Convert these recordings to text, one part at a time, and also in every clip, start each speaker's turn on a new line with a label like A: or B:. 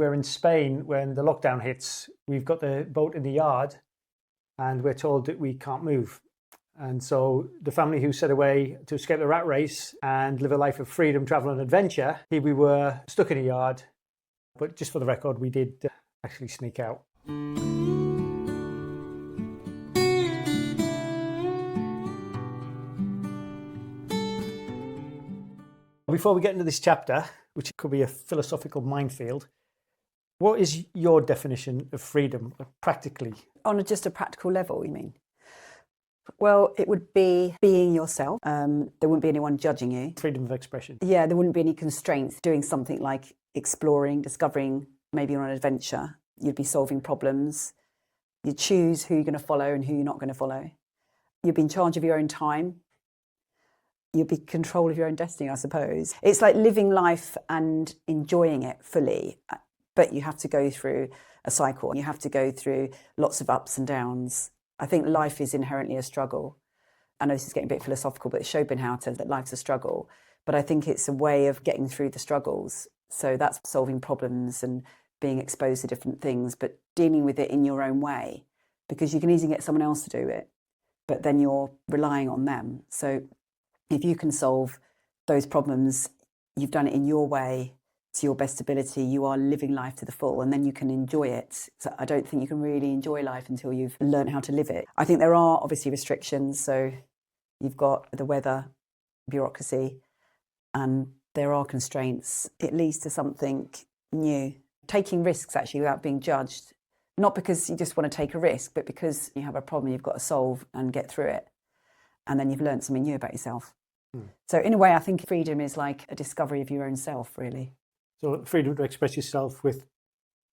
A: We're in Spain when the lockdown hits. We've got the boat in the yard and we're told that we can't move. And so the family who set away to escape the rat race and live a life of freedom, travel and adventure, here we were stuck in a yard. But just for the record, we did actually sneak out. Before we get into this chapter, which could be a philosophical minefield, what is your definition of freedom, practically?
B: On just a practical level, you mean? Well, it would be being yourself. There wouldn't be anyone judging you.
A: Freedom of expression.
B: Yeah, there wouldn't be any constraints. Doing something like exploring, discovering, maybe on an adventure. You'd be solving problems. You choose who you're going to follow and who you're not going to follow. You'd be in charge of your own time. You'd be in control of your own destiny, I suppose. It's like living life and enjoying it fully, but you have to go through a cycle. You have to go through lots of ups and downs. I think life is inherently a struggle. I know this is getting a bit philosophical, but Schopenhauer says that life's a struggle. But I think it's a way of getting through the struggles. So that's solving problems and being exposed to different things, but dealing with it in your own way, because you can easily get someone else to do it, but then you're relying on them. So if you can solve those problems, you've done it in your way, to your best ability, you are living life to the full, and then you can enjoy it. So I don't think you can really enjoy life until you've learned how to live it. I think there are obviously restrictions. So you've got the weather, bureaucracy, and there are constraints. It leads to something new. Taking risks actually without being judged, not because you just want to take a risk, but because you have a problem you've got to solve and get through it. And then you've learned something new about yourself. So in a way, I think freedom is like a discovery of your own self, really.
A: So freedom to express yourself with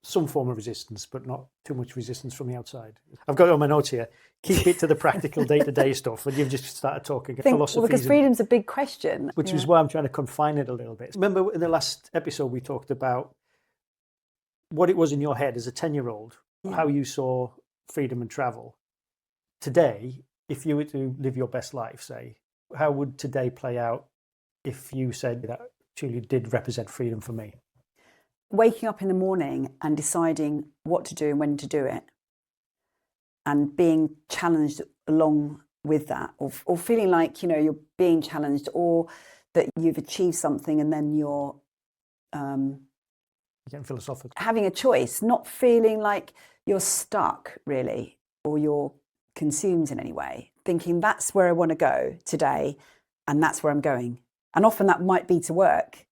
A: some form of resistance, but not too much resistance from the outside. I've got it on my notes here. Keep it to the practical day-to-day stuff. And you've just started talking philosophy.
B: Well, because freedom's a big question.
A: Which is why I'm trying to confine it a little bit. Remember in the last episode, we talked about what it was in your head as a 10-year-old, how you saw freedom and travel. Today, if you were to live your best life, say, how would today play out if you said that truly did represent freedom for me?
B: Waking up in the morning and deciding what to do and when to do it, and being challenged along with that, or feeling like, you know, you're being challenged, or that you've achieved something and then you're
A: getting philosophical.
B: Having a choice, not feeling like you're stuck, really, or you're consumed in any way, thinking that's where I want to go today and that's where I'm going. And often that might be to work.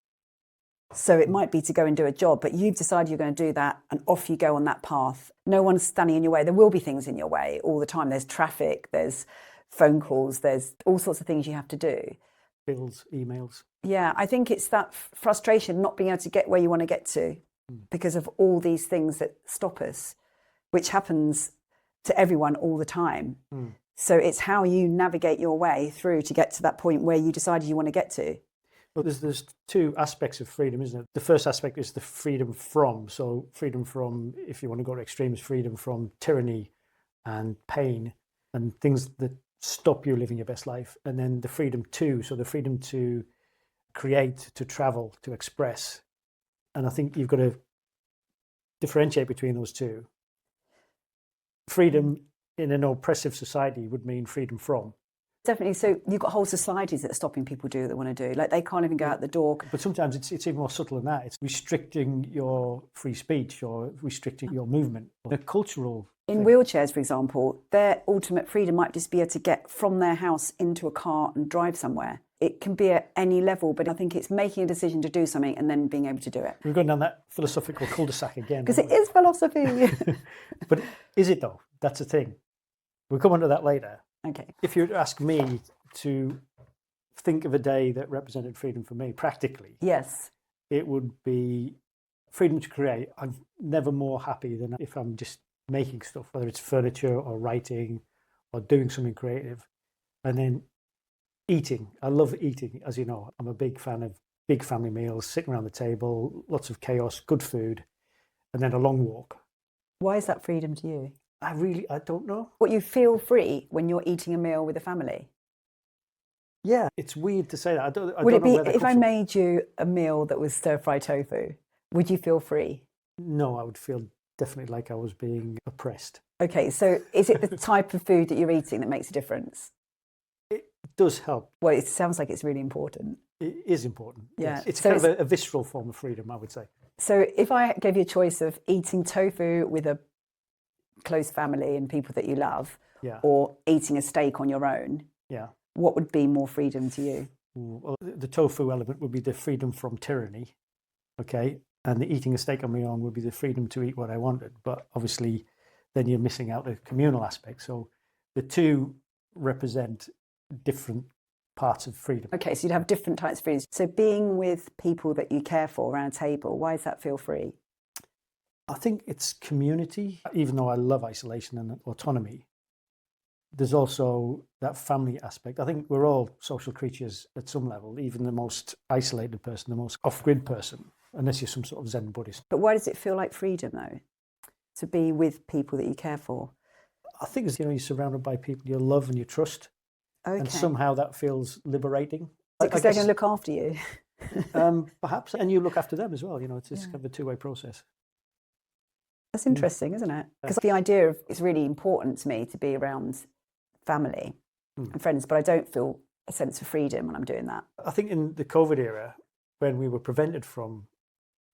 B: So it might be to go and do a job, but you've decided you're going to do that and off you go on that path. No one's standing in your way. There will be things in your way all the time. There's traffic, there's phone calls, there's all sorts of things you have to do.
A: Bills, emails.
B: Yeah, I think it's that frustration not being able to get where you want to get to because of all these things that stop us, which happens to everyone all the time. So it's how you navigate your way through to get to that point where you decided you want to get to.
A: Well, there's two aspects of freedom, isn't it? The first aspect is the freedom from. So freedom from, if you want to go to extremes, freedom from tyranny and pain and things that stop you living your best life. And then the freedom to, so the freedom to create, to travel, to express. And I think you've got to differentiate between those two. Freedom in an oppressive society would mean freedom from.
B: Definitely. So you've got whole societies that are stopping people do what they want to do. Like they can't even go out the door.
A: But sometimes it's even more subtle than that. It's restricting your free speech or restricting your movement. A cultural
B: In wheelchairs, for example, their ultimate freedom might just be able to get from their house into a car and drive somewhere. It can be at any level, but I think it's making a decision to do something and then being able to do it.
A: We're going down that philosophical cul-de-sac again.
B: Because it is philosophy.
A: But is it though? That's the thing. We'll come on to that later.
B: Okay.
A: If you ask me to think of a day that represented freedom for me, practically,
B: yes,
A: it would be freedom to create. I'm never more happy than if I'm just making stuff, whether it's furniture or writing or doing something creative. And then eating. I love eating, as you know. I'm a big fan of big family meals, sitting around the table, lots of chaos, good food, and then a long walk.
B: Why is that freedom to you?
A: I don't know.
B: What, you feel free when you're eating a meal with a family?
A: Yeah, it's weird to say that. I don't
B: would
A: know
B: it be
A: where that
B: if
A: comes
B: I
A: from.
B: made you a meal that was stir-fry tofu? Would you feel free?
A: No, I would feel definitely like I was being oppressed.
B: Okay, so is it the type of food that you're eating that makes a difference?
A: It does help.
B: Well, it sounds like it's really important.
A: It is important.
B: Yeah.
A: Yes. It's
B: So
A: kind of a visceral form of freedom, I would say.
B: So if I gave you a choice of eating tofu with a close family and people that you love,
A: Yeah.
B: or eating a steak on your own,
A: Yeah.
B: what would be more freedom to you?
A: Well, the tofu element would be the freedom from tyranny, okay? And the eating a steak on my own would be the freedom to eat what I wanted. But obviously, then you're missing out the communal aspect. So the two represent different parts of freedom.
B: Okay, so you'd have different types of freedom. So being with people that you care for around a table, why does that feel free?
A: I think it's community. Even though I love isolation and autonomy, there's also that family aspect. I think we're all social creatures at some level, even the most isolated person, the most off-grid person, unless you're some sort of Zen Buddhist.
B: But why does it feel like freedom, though, to be with people that you care for?
A: I think it's, you're surrounded by people you love and you trust.
B: Okay.
A: And somehow that feels liberating.
B: Because they're going to look after you.
A: Perhaps, and you look after them as well. It's kind of a two-way process.
B: That's interesting, isn't it? Because the idea of it's really important to me to be around family and friends, but I don't feel a sense of freedom when I'm doing that.
A: I think in the COVID era, when we were prevented from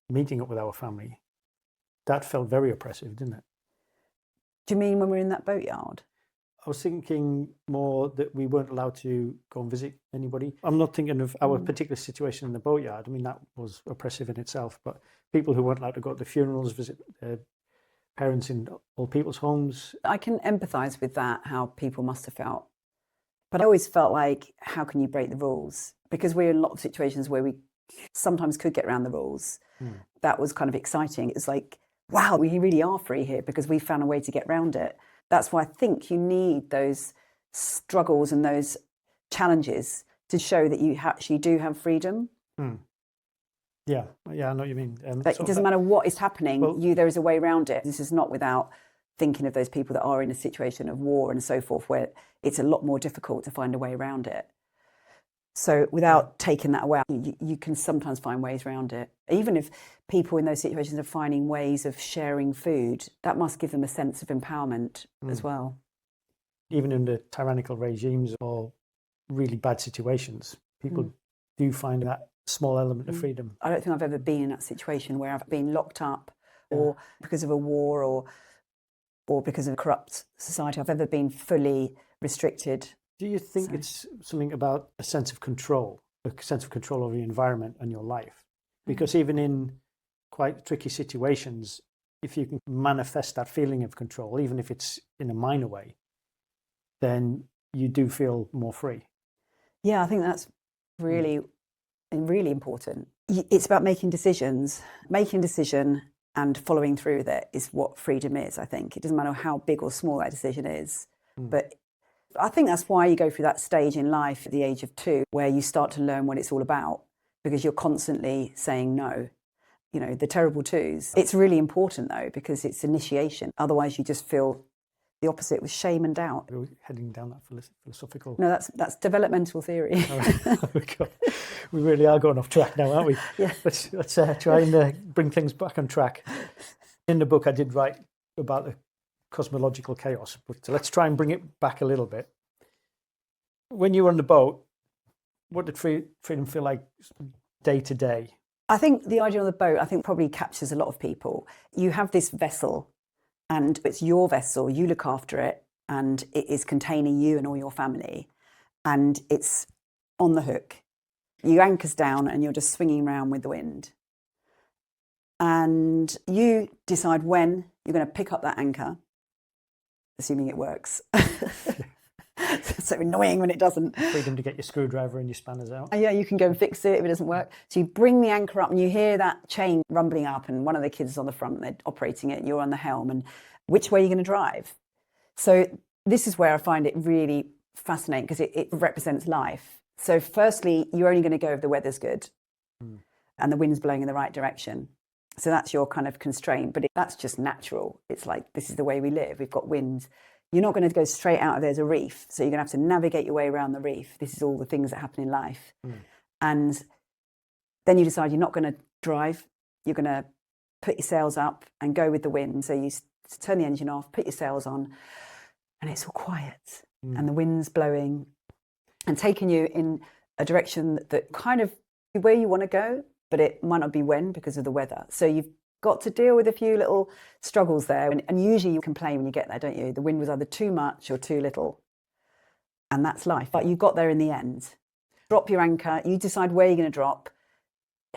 A: meeting up with our family, that felt very oppressive, didn't it?
B: Do you mean when we're in that boatyard?
A: I was thinking more that we weren't allowed to go and visit anybody. I'm not thinking of our particular situation in the boatyard. I mean, that was oppressive in itself, but people who weren't allowed to go to the funerals, visit parents in old people's homes.
B: I can empathise with that, how people must have felt. But I always felt like, how can you break the rules? Because we're in a lot of situations where we sometimes could get around the rules. That was kind of exciting. It's like, wow, we really are free here because we found a way to get around it. That's why I think you need those struggles and those challenges to show that you actually do have freedom.
A: Yeah, I know what you mean.
B: Like, it doesn't matter what is happening, there is a way around it. This is not without thinking of those people that are in a situation of war and so forth, where it's a lot more difficult to find a way around it. So without taking that away, you can sometimes find ways around it. Even if people in those situations are finding ways of sharing food, that must give them a sense of empowerment as well. Even
A: in the tyrannical regimes or really bad situations, people do find that small element of freedom.
B: I don't think I've ever been in that situation where I've been locked up or because of a war or because of a corrupt society. I've ever been fully restricted.
A: Do you think it's something about a sense of control over your environment and your life? Because even in quite tricky situations, if you can manifest that feeling of control, even if it's in a minor way, then you do feel more free.
B: Yeah, I think that's really, really important. It's about making decisions. Making a decision and following through with it is what freedom is, I think. It doesn't matter how big or small that decision is, but I think that's why you go through that stage in life at the age of 2, where you start to learn what it's all about, because you're constantly saying no. The terrible twos. It's really important, though, because it's initiation. Otherwise, you just feel the opposite with shame and doubt.
A: We're heading down that philosophical...
B: No, that's developmental theory.
A: We really are going off track now, aren't we?
B: Yeah.
A: Let's try and bring things back on track. In the book, I did write about the cosmological chaos, but let's try and bring it back a little bit. When you were on the boat, what did freedom feel like day to day?
B: I think the idea on the boat, probably captures a lot of people. You have this vessel and it's your vessel, you look after it, and it is containing you and all your family, and it's on the hook. You anchors down and you're just swinging around with the wind. And you decide when you're going to pick up that anchor, assuming it works. It's so annoying when it doesn't.
A: Freedom to get your screwdriver and your spanners out.
B: Yeah, you can go and fix it if it doesn't work. So you bring the anchor up and you hear that chain rumbling up, and one of the kids is on the front, they're operating it, you're on the helm, and which way are you going to drive? So this is where I find it really fascinating, because it represents life. So firstly, you're only going to go if the weather's good and the wind's blowing in the right direction. So that's your kind of constraint, but that's just natural. It's like, this is the way we live. We've got wind. You're not going to go straight out of there's a reef. So you're going to have to navigate your way around the reef. This is all the things that happen in life. And then you decide you're not going to drive. You're going to put your sails up and go with the wind. So you turn the engine off, put your sails on, and it's all quiet. And the wind's blowing and taking you in a direction that kind of where you want to go, but it might not be when because of the weather. So you've got to deal with a few little struggles there. And usually you complain when you get there, don't you? The wind was either too much or too little. And that's life. But you got there in the end. Drop your anchor. You decide where you're going to drop,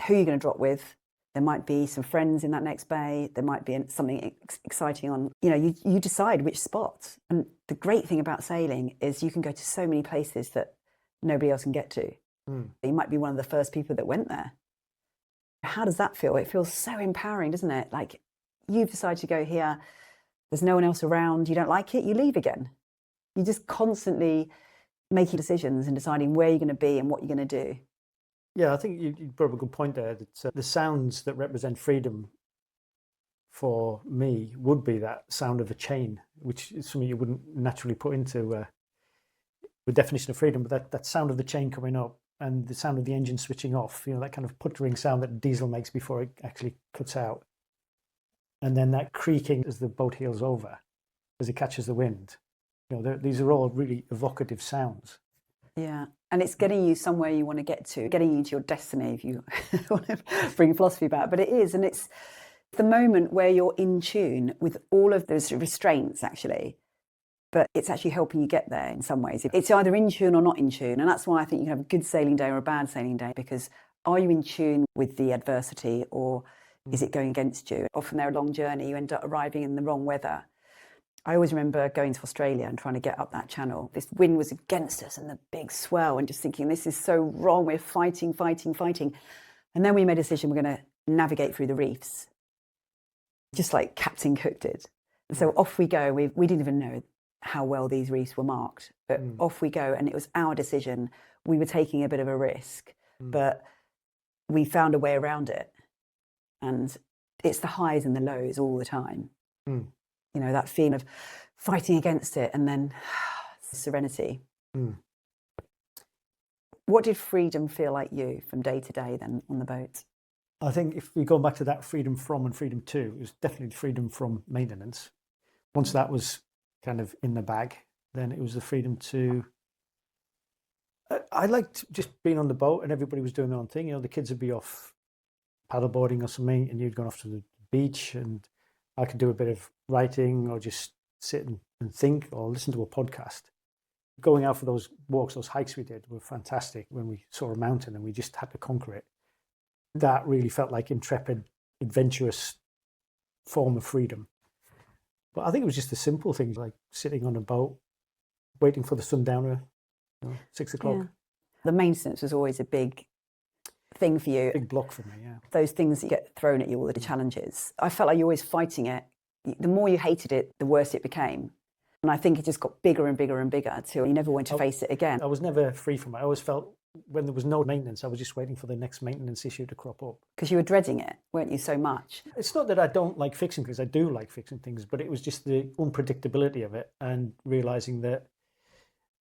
B: who you're going to drop with. There might be some friends in that next bay. There might be something exciting on, you decide which spot. And the great thing about sailing is you can go to so many places that nobody else can get to. You might be one of the first people that went there. How does that feel? It feels so empowering, doesn't it? Like you've decided to go here. There's no one else around. You don't like it, you leave again. You're just constantly making decisions and deciding where you're going to be and what you're going to do.
A: Yeah, I think you brought up a good point there. That the sounds that represent freedom for me would be that sound of a chain, which is something you wouldn't naturally put into the definition of freedom. But that sound of the chain coming up and the sound of the engine switching off, that kind of puttering sound that diesel makes before it actually cuts out. And then that creaking as the boat heels over, as it catches the wind. These are all really evocative sounds.
B: Yeah, and it's getting you somewhere you want to get to, getting you to your destiny, if you want to bring philosophy back. But it is, and it's the moment where you're in tune with all of those restraints, actually. But it's actually helping you get there in some ways. It's either in tune or not in tune. And that's why I think you can have a good sailing day or a bad sailing day, because are you in tune with the adversity or is it going against you? Often they're a long journey, you end up arriving in the wrong weather. I always remember going to Australia and trying to get up that channel. This wind was against us and the big swell, and just thinking, this is so wrong. We're fighting. And then we made a decision, we're going to navigate through the reefs, just like Captain Cook did. And so off we go. We didn't even know how well these reefs were marked, but off we go. And it was our decision. We were taking a bit of a risk, but we found a way around it. And it's the highs and the lows all the time. That feeling of fighting against it and then serenity. What did freedom feel like you from day to day then on the boat?
A: I think if we go back to that freedom from and freedom to, it was definitely freedom from maintenance. Once that was kind of in the bag, then it was the freedom to... I liked just being on the boat and everybody was doing their own thing. The kids would be off paddleboarding or something and you'd gone off to the beach, and I could do a bit of writing or just sit and think or listen to a podcast. Going out for those walks, those hikes we did were fantastic. When we saw a mountain and we just had to conquer it, that really felt like intrepid, adventurous form of freedom. But I think it was just the simple things like sitting on a boat, waiting for the sundowner, 6 o'clock.
B: Yeah. The maintenance was always a big thing for you.
A: Big block for me, yeah.
B: Those things that get thrown at you, all the challenges. I felt like you're always fighting it. The more you hated it, the worse it became. And I think it just got bigger and bigger and bigger until you never went to face it again.
A: I was never free from it. I always felt when there was no maintenance, I was just waiting for the next maintenance issue to crop up.
B: Because you were dreading it, weren't you, so much?
A: It's not that I don't like fixing things. I do like fixing things, but it was just the unpredictability of it and realising that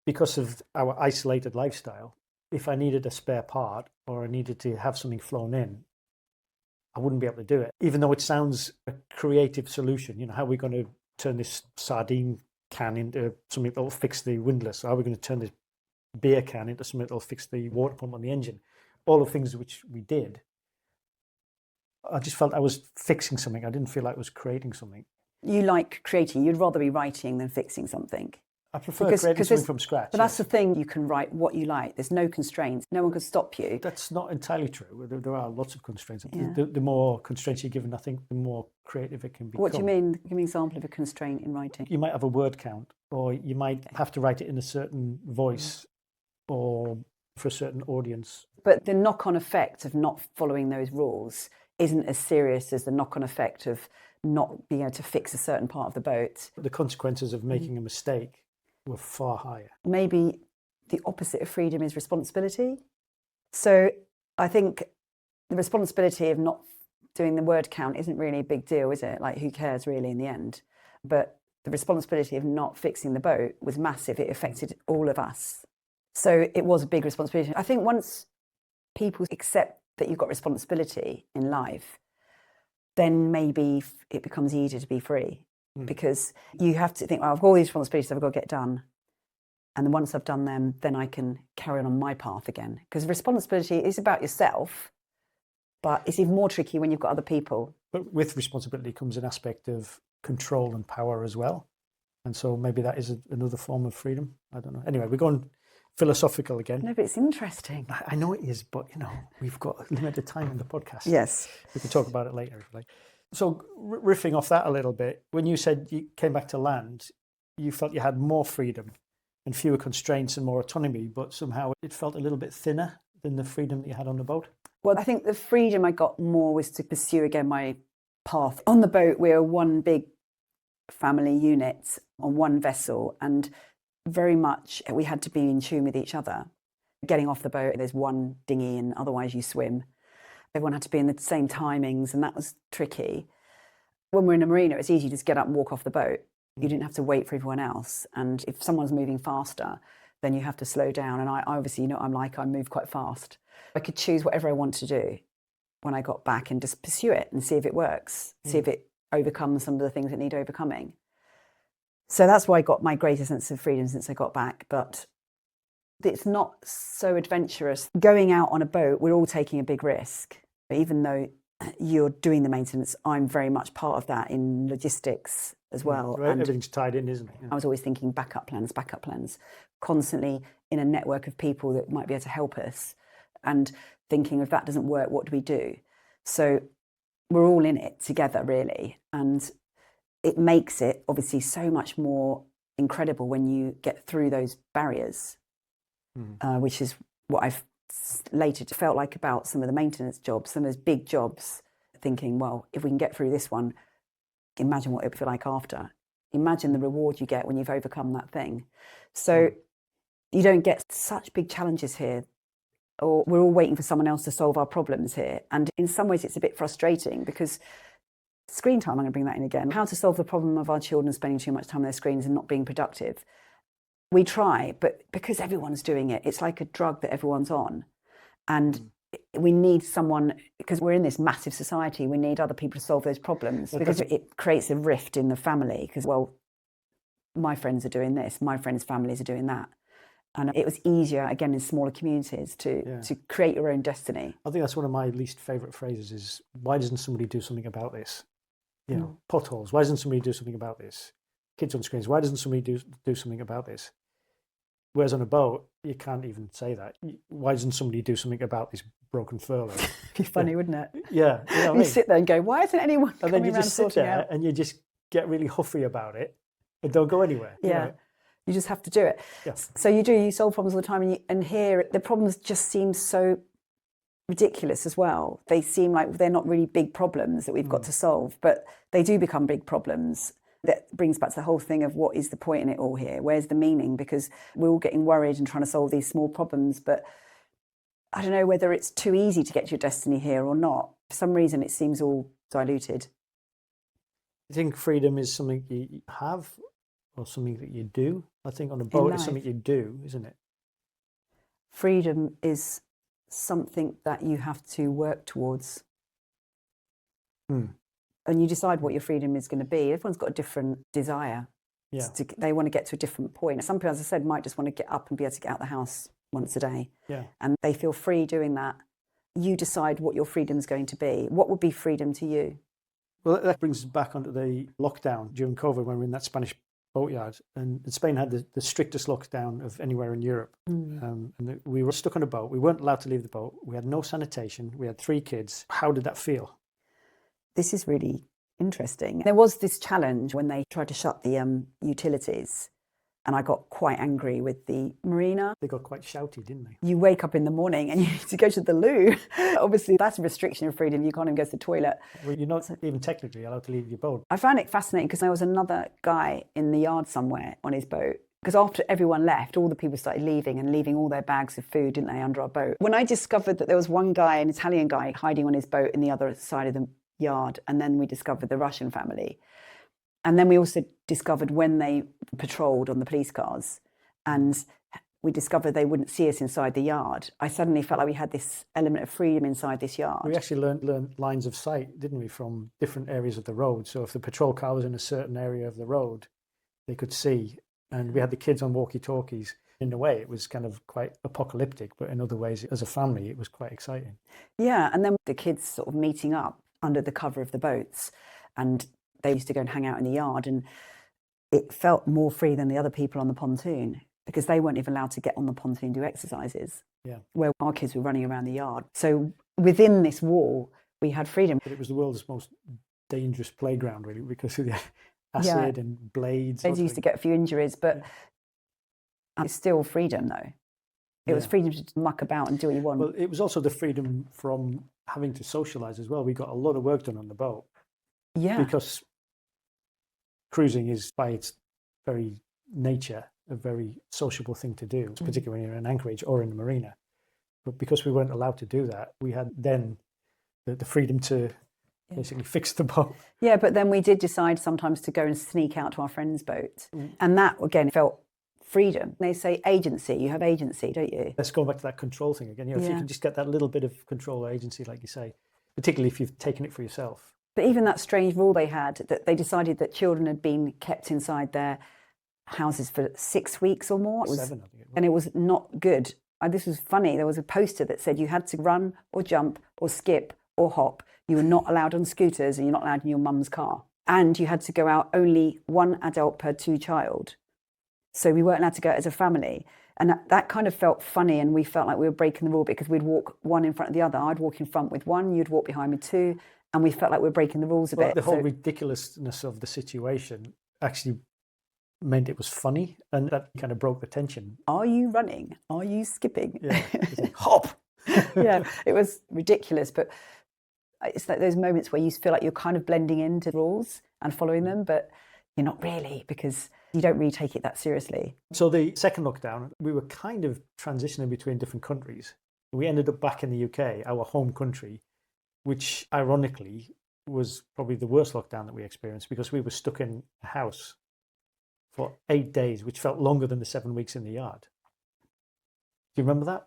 A: because of our isolated lifestyle, if I needed a spare part or I needed to have something flown in, I wouldn't be able to do it. Even though it sounds a creative solution, how are we going to turn this sardine can into something that will fix the windlass? How are we going to turn this beer can into something that will fix the water pump on the engine? All the things which we did, I just felt I was fixing something. I didn't feel like I was creating something.
B: You like creating. You'd rather be writing than fixing something.
A: I prefer creating something from scratch.
B: But that's the thing, you can write what you like. There's no constraints. No one can stop you.
A: That's not entirely true. There are lots of constraints.
B: Yeah.
A: The more constraints you're given, I think, the more creative it can become.
B: What do you mean? Give me an example of a constraint in writing.
A: You might have a word count, or you might have to write it in a certain voice or for a certain audience.
B: But the knock-on effect of not following those rules isn't as serious as the knock-on effect of not being able to fix a certain part of the boat.
A: The consequences of making a mistake were far higher.
B: Maybe the opposite of freedom is responsibility. So I think the responsibility of not doing the word count isn't really a big deal, is it? Like, who cares really in the end? But the responsibility of not fixing the boat was massive. It affected all of us. So it was a big responsibility. I think once people accept that you've got responsibility in life, then maybe it becomes easier to be free, because you have to think, well, I've got all these responsibilities I've got to get done. And then once I've done them, then I can carry on my path again. Because responsibility is about yourself, but it's even more tricky when you've got other people.
A: But with responsibility comes an aspect of control and power as well. And so maybe that is another form of freedom. I don't know. Anyway, we're going philosophical again.
B: No, but it's interesting.
A: I know it is, but, we've got limited time on the podcast.
B: Yes.
A: We can talk about it later if you like. So riffing off that a little bit, when you said you came back to land, you felt you had more freedom and fewer constraints and more autonomy, but somehow it felt a little bit thinner than the freedom that you had on the boat?
B: Well, I think the freedom I got more was to pursue again my path. On the boat, we were one big family unit on one vessel, and very much we had to be in tune with each other. Getting off the boat, there's one dinghy and otherwise you swim. Everyone had to be in the same timings, and that was tricky. When we're in a marina, it's easy to just get up and walk off the boat. You didn't have to wait for everyone else. And if someone's moving faster, then you have to slow down. And I obviously, I move quite fast. I could choose whatever I want to do when I got back and just pursue it and see if it works, see if it overcomes some of the things that need overcoming. So that's why I got my greater sense of freedom since I got back. But it's not so adventurous. Going out on a boat, we're all taking a big risk. Even though you're doing the maintenance, I'm very much part of that in logistics as well.
A: Right, everything's tied in, isn't it? Yeah.
B: I was always thinking backup plans, constantly in a network of people that might be able to help us, and thinking if that doesn't work, what do we do? So we're all in it together, really. And it makes it obviously so much more incredible when you get through those barriers, which is what I've later felt like about some of the maintenance jobs, some of those big jobs, thinking, well, if we can get through this one, imagine what it would feel like after. Imagine the reward you get when you've overcome that thing. So you don't get such big challenges here, or we're all waiting for someone else to solve our problems here. And in some ways it's a bit frustrating, because screen time, I'm going to bring that in again, how to solve the problem of our children spending too much time on their screens and not being productive. We try, but because everyone's doing it, it's like a drug that everyone's on. And we need someone, because we're in this massive society, we need other people to solve those problems, because it creates a rift in the family. Because, well, my friends are doing this, my friends' families are doing that. And it was easier, again, in smaller communities to create your own destiny. I
A: think that's one of my least favourite phrases is, why doesn't somebody do something about this? Potholes, why doesn't somebody do something about this? Kids on screens, why doesn't somebody do something about this? Whereas on a boat, you can't even say that. Why doesn't somebody do something about this broken furlough?
B: It'd be funny, wouldn't it?
A: Yeah.
B: You sit there and go, why isn't anyone coming around?
A: And then you just sit there and you just get really huffy about it and don't go anywhere.
B: Yeah. You just have to do it. Yeah. So you solve problems all the time, and here the problems just seem so ridiculous as well. They seem like they're not really big problems that we've got to solve, but they do become big problems. That brings back to the whole thing of what is the point in it all here? Where's the meaning? Because we're all getting worried and trying to solve these small problems, but I don't know whether it's too easy to get to your destiny here or not. For some reason, it seems all diluted.
A: I think freedom is something you have or something that you do. I think on a boat it's something you do, isn't it?
B: Freedom is something that you have to work towards. And you decide what your freedom is going to be. Everyone's got a different desire. Yeah. They want to get to a different point. Some people, as I said, might just want to get up and be able to get out of the house once a day. Yeah. And they feel free doing that. You decide what your freedom is going to be. What would be freedom to you?
A: Well, that brings us back onto the lockdown during COVID when we were in that Spanish boatyard. And Spain had the strictest lockdown of anywhere in Europe. And we were stuck on a boat. We weren't allowed to leave the boat. We had no sanitation. We had 3 kids. How did that feel?
B: This is really interesting. There was this challenge when they tried to shut the utilities, and I got quite angry with the marina.
A: They got quite shouty, didn't they?
B: You wake up in the morning and you need to go to the loo. Obviously, that's a restriction of freedom. You can't even go to the toilet.
A: Well, you're not even technically allowed to leave your boat.
B: I found it fascinating because there was another guy in the yard somewhere on his boat. Because after everyone left, all the people started leaving all their bags of food, didn't they, under our boat. When I discovered that there was one guy, an Italian guy, hiding on his boat in the other side of the yard, and then we discovered the Russian family, and then we also discovered when they patrolled on the police cars, and we discovered they wouldn't see us inside the yard, I suddenly felt like we had this element of freedom inside this yard.
A: We actually learned lines of sight, didn't we, from different areas of the road. So if the patrol car was in a certain area of the road, they could see. And we had the kids on walkie-talkies. In a way, it was kind of quite apocalyptic, but in other ways, as a family, it was quite exciting.
B: Yeah, and then the kids sort of meeting up under the cover of the boats, and they used to go and hang out in the yard, and it felt more free than the other people on the pontoon because they weren't even allowed to get on the pontoon and do exercises.
A: Yeah,
B: where our kids were running around the yard. So within this wall, we had freedom.
A: But it was the world's most dangerous playground, really, because of the acid and blades.
B: They used to get a few injuries, but it's still freedom, though. It was freedom to muck about and do what you want.
A: Well, it was also the freedom from having to socialise as well. We got a lot of work done on the boat.
B: Yeah.
A: Because cruising is, by its very nature, a very sociable thing to do, particularly when you're in Anchorage or in the marina. But because we weren't allowed to do that, we had then the freedom to basically fix the boat.
B: Yeah, but then we did decide sometimes to go and sneak out to our friend's boat. And that, again, felt freedom. They say agency. You have agency, don't you?
A: Let's go back to that control thing again. If you can just get that little bit of control or agency, like you say, particularly if you've taken it for yourself.
B: But even that strange rule they had, that they decided that children had been kept inside their houses for 6 weeks or more.
A: 7, I think it was.
B: And it was not good. This was funny. There was a poster that said you had to run or jump or skip or hop. You were not allowed on scooters and you're not allowed in your mum's car. And you had to go out only 1 adult per 2 child. So we weren't allowed to go out as a family. And that kind of felt funny, and we felt like we were breaking the rule because we'd walk one in front of the other. I'd walk in front with 1, you'd walk behind with 2, and we felt like we were breaking the rules a bit.
A: The whole ridiculousness of the situation actually meant it was funny, and that kind of broke the tension.
B: Are you running? Are you skipping?
A: Yeah, it's like, hop!
B: Yeah, it was ridiculous, but it's like those moments where you feel like you're kind of blending into the rules and following them, but you're not really, because you don't really take it that seriously.
A: So the second lockdown, we were kind of transitioning between different countries. We ended up back in the UK, our home country, which ironically was probably the worst lockdown that we experienced because we were stuck in a house for 8 days, which felt longer than the 7 weeks in the yard. Do you remember that?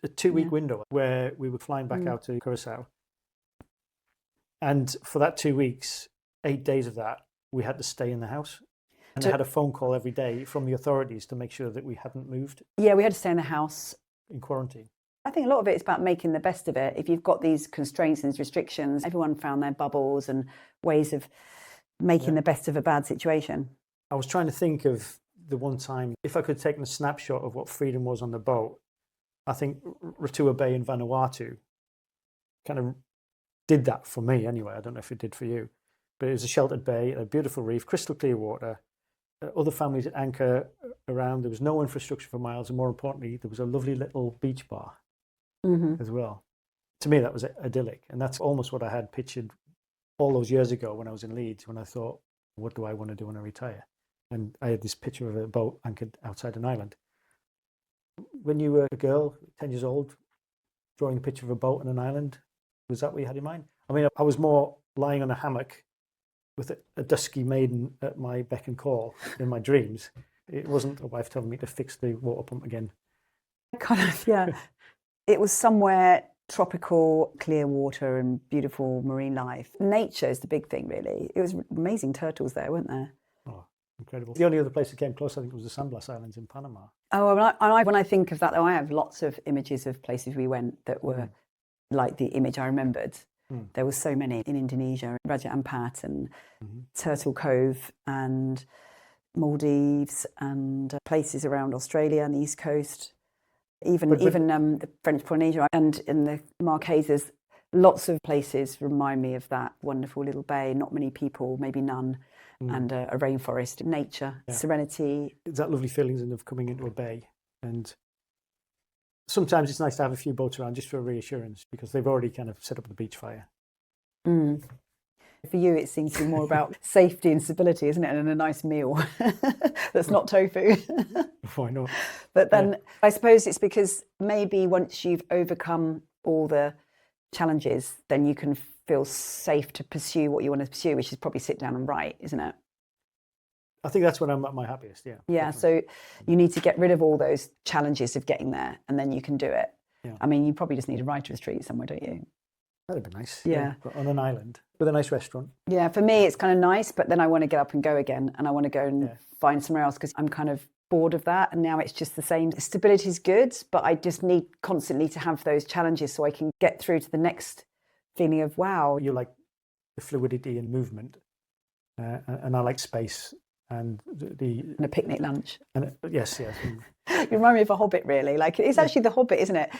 A: A 2-week window where we were flying back out to Curacao. And for that 2 weeks, 8 days of that, we had to stay in the house. And I had a phone call every day from the authorities to make sure that we hadn't moved.
B: Yeah, we had to stay in the house.
A: In quarantine.
B: I think a lot of it is about making the best of it. If you've got these constraints and these restrictions, everyone found their bubbles and ways of making the best of a bad situation.
A: I was trying to think of the one time, if I could take a snapshot of what freedom was on the boat, I think Ratua Bay in Vanuatu kind of did that for me anyway. I don't know if it did for you. But it was a sheltered bay, a beautiful reef, crystal clear water, other families at anchor around. There was no infrastructure for miles, and more importantly, there was a lovely little beach bar as well. To me, that was idyllic, and that's almost what I had pictured all those years ago when I was in Leeds, when I thought, what do I want to do when I retire? And I had this picture of a boat anchored outside an island. When you were a girl, 10 years old, drawing a picture of a boat on an island, was that what you had in mind? I mean, I was more lying on a hammock with a dusky maiden at my beck and call in my dreams. It wasn't a wife telling me to fix the water pump again.
B: Kind of, yeah. It was somewhere tropical, clear water and beautiful marine life. Nature is the big thing, really. It was amazing turtles there, weren't there?
A: Oh, incredible. The only other place that came close, I think, was the San Blas Islands in Panama.
B: Oh, when I think of that, though, I have lots of images of places we went that were like the image I remembered. There were so many in Indonesia, Raja Ampat and Turtle Cove and Maldives and places around Australia and the East Coast, even the French Polynesia and in the Marquesas. Lots of places remind me of that wonderful little bay, not many people, maybe none, and a rainforest, nature, serenity.
A: It's that lovely feeling of coming into a bay, and sometimes it's nice to have a few boats around just for reassurance because they've already kind of set up the beach fire.
B: For you, it seems to be more about safety and stability, isn't it? And a nice meal that's not tofu.
A: Why not?
B: But then I suppose it's because maybe once you've overcome all the challenges, then you can feel safe to pursue what you want to pursue, which is probably sit down and write, isn't it?
A: I think that's when I'm at my happiest. Yeah.
B: Yeah.
A: Definitely.
B: So you need to get rid of all those challenges of getting there, and then you can do it.
A: Yeah.
B: I mean, you probably just need a writer's retreat somewhere, don't you?
A: That'd be nice.
B: Yeah.
A: But on an island with a nice restaurant.
B: Yeah. For me, it's kind of nice, but then I want to get up and go again, and I want to go and find somewhere else because I'm kind of bored of that. And now it's just the same. Stability is good, but I just need constantly to have those challenges so I can get through to the next feeling of wow.
A: You like the fluidity and movement, and I like space and
B: And a picnic lunch.
A: And yes.
B: You remind me of a Hobbit, really. Like it's actually the Hobbit, isn't it?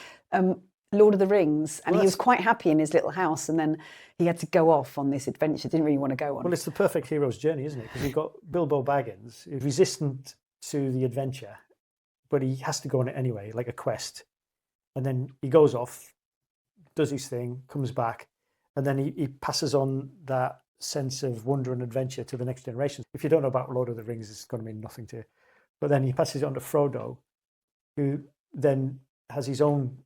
B: Lord of the Rings, and he was quite happy in his little house, and then he had to go off on this adventure. Didn't really want to go on.
A: Well, it's the perfect hero's journey, isn't it? Because you've got Bilbo Baggins, who's resistant to the adventure, but he has to go on it anyway, like a quest. And then he goes off, does his thing, comes back, and then he passes on that sense of wonder and adventure to the next generation. If you don't know about Lord of the Rings, it's going to mean nothing to you. But then he passes it on to Frodo, who then has his own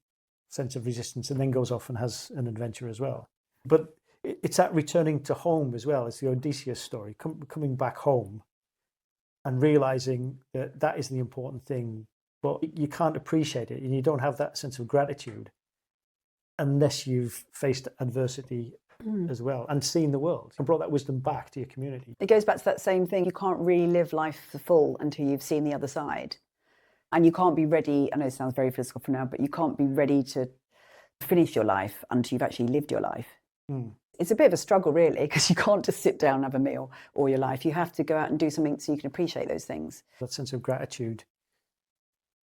A: sense of resistance and then goes off and has an adventure as well. But it's that returning to home as well. It's the Odysseus story, coming back home and realizing that that is the important thing, but you can't appreciate it and you don't have that sense of gratitude unless you've faced adversity as well and seen the world and brought that wisdom back to your community.
B: It goes back to that same thing. You can't really live life for full until you've seen the other side. And you can't be ready, I know it sounds very philosophical now, but you can't be ready to finish your life until you've actually lived your life. It's a bit of a struggle, really, because you can't just sit down and have a meal all your life. You have to go out and do something so you can appreciate those things.
A: That sense of gratitude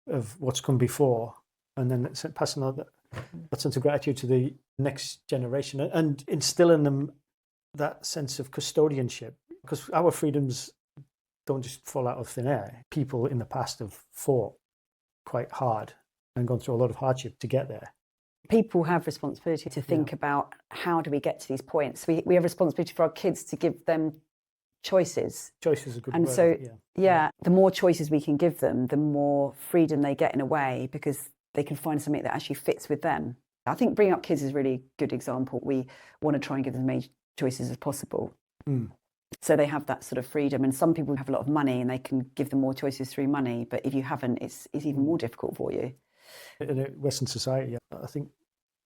A: of what's come before, and then passing on that sense of gratitude to the next generation and instill in them that sense of custodianship, because our freedoms don't just fall out of thin air. People in the past have fought quite hard and gone through a lot of hardship to get there.
B: People have responsibility to think about how do we get to these points. We have responsibility for our kids to give them choices.
A: Choice is a good
B: and
A: word.
B: So, the more choices we can give them, the more freedom they get in a way, because they can find something that actually fits with them. I think bringing up kids is a really good example. We want to try and give them as many choices as possible. So they have that sort of freedom. And some people have a lot of money and they can give them more choices through money. But if you haven't, it's even more difficult for you.
A: In a Western society, I think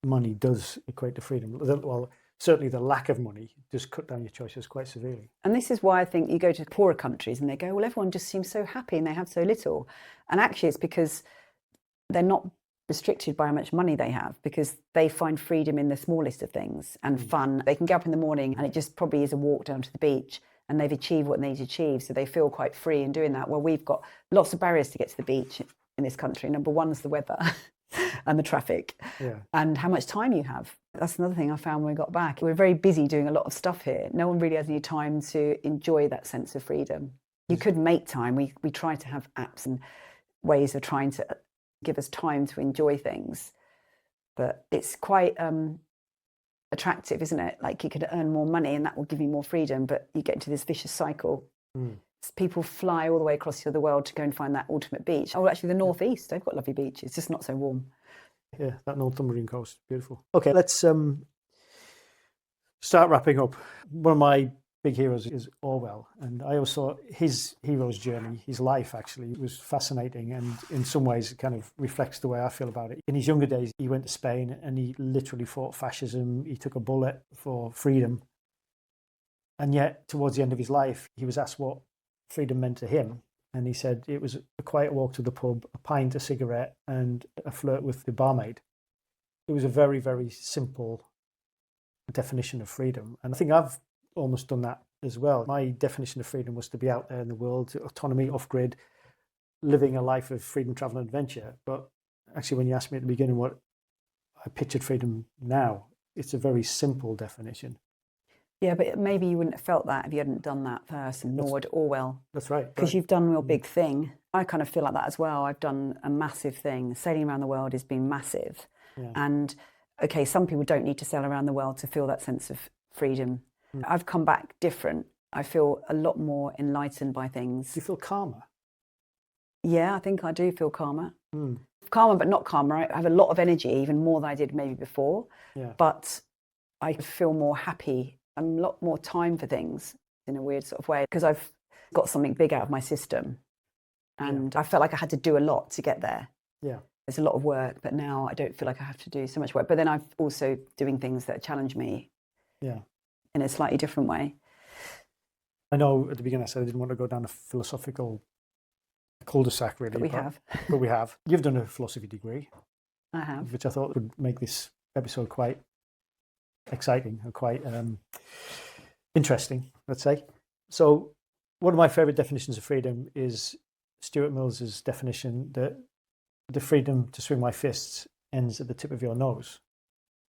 A: money does equate to freedom. Well, certainly the lack of money does cut down your choices quite severely.
B: And this is why I think you go to poorer countries and they go, well, everyone just seems so happy and they have so little. And actually it's because they're not restricted by how much money they have, because they find freedom in the smallest of things and fun. They can get up in the morning and it just probably is a walk down to the beach and they've achieved what they need to achieve. So they feel quite free in doing that. Well, we've got lots of barriers to get to the beach in this country. Number one is the weather and the traffic and how much time you have. That's another thing I found when we got back. We're very busy doing a lot of stuff here. No one really has any time to enjoy that sense of freedom. You could make time. We try to have apps and ways of trying to give us time to enjoy things, but it's quite attractive, isn't it? Like you could earn more money and that will give you more freedom, but you get into this vicious cycle. People fly all the way across the other world to go and find that ultimate beach. Oh, actually the northeast, they've got lovely beaches, it's just not so warm.
A: Yeah, that Northumbrian coast, beautiful. Okay, let's start wrapping up. One of my big heroes is Orwell, and I always thought his hero's journey, his life actually, was fascinating, and in some ways it kind of reflects the way I feel about it. In his younger days, he went to Spain and he literally fought fascism. He took a bullet for freedom, and yet towards the end of his life, he was asked what freedom meant to him, and he said it was a quiet walk to the pub, a pint, a cigarette, and a flirt with the barmaid. It was a very, very simple definition of freedom, and I think I've almost done that as well. My definition of freedom was to be out there in the world, autonomy, off-grid, living a life of freedom, travel and adventure. But actually, when you asked me at the beginning what I pictured freedom now, it's a very simple definition.
B: Yeah, but maybe you wouldn't have felt that if you hadn't done that first, and nor would Orwell.
A: That's right.
B: Because you've done a real big thing. I kind of feel like that as well. I've done a massive thing. Sailing around the world has been massive. And, okay, some people don't need to sail around the world to feel that sense of freedom. I've come back different. I feel a lot more enlightened by things.
A: Do you feel calmer?
B: Yeah, I think I do feel calmer. Calmer, but not calmer. I have a lot of energy, even more than I did maybe before. But I feel more happy. I'm a lot more time for things in a weird sort of way, because I've got something big out of my system. And I felt like I had to do a lot to get there.
A: Yeah.
B: There's a lot of work, but now I don't feel like I have to do so much work. But then I'm also doing things that challenge me in a slightly different way.
A: I know at the beginning I said I didn't want to go down a philosophical cul-de-sac, really. But we have. You've done a philosophy degree.
B: I have.
A: Which I thought would make this episode quite exciting and quite interesting, let's say. So one of my favourite definitions of freedom is Stuart Mills's definition that the freedom to swing my fists ends at the tip of your nose,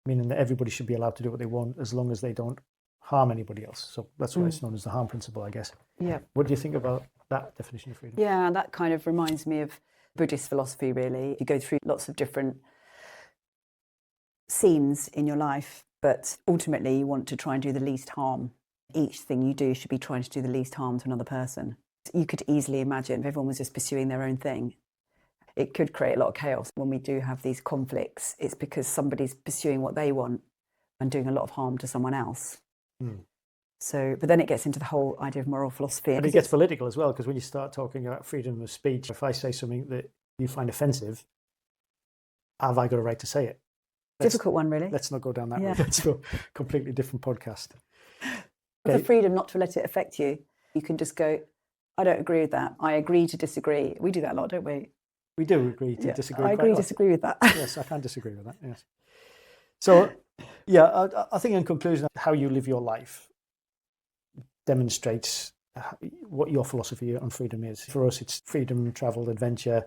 A: meaning that everybody should be allowed to do what they want as long as they don't harm anybody else. So that's why it's known as the harm principle, I guess.
B: Yeah.
A: What do you think about that definition of freedom?
B: Yeah, that kind of reminds me of Buddhist philosophy, really. You go through lots of different scenes in your life, but ultimately you want to try and do the least harm. Each thing you do should be trying to do the least harm to another person. You could easily imagine if everyone was just pursuing their own thing, it could create a lot of chaos. When we do have these conflicts, it's because somebody's pursuing what they want and doing a lot of harm to someone else. So, but then it gets into the whole idea of moral philosophy.
A: And it gets political as well, because when you start talking about freedom of speech, if I say something that you find offensive, have I got a right to say it?
B: Difficult one, really.
A: Let's not go down that road. Let's go completely different podcast.
B: The freedom not to let it affect you. You can just go, I don't agree with that. I agree to disagree. We do that a lot, don't we?
A: We do agree to disagree.
B: I agree to disagree with that.
A: Yes, I can disagree with that, yes. So, yeah, I think in conclusion, how you live your life demonstrates what your philosophy on freedom is. For us, it's freedom, travel, adventure.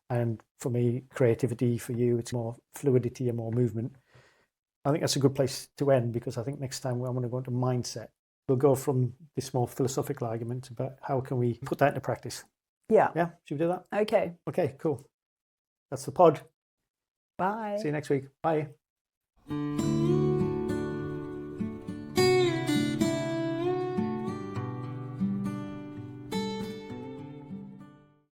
A: And for me, creativity. For you, it's more fluidity and more movement. I think that's a good place to end, because I think next time I'm going to go into mindset. We'll go from this more philosophical argument about how can we put that into practice.
B: Yeah.
A: Yeah? Should we do that?
B: Okay.
A: Okay, cool. That's the pod.
B: Bye.
A: See you next week. Bye.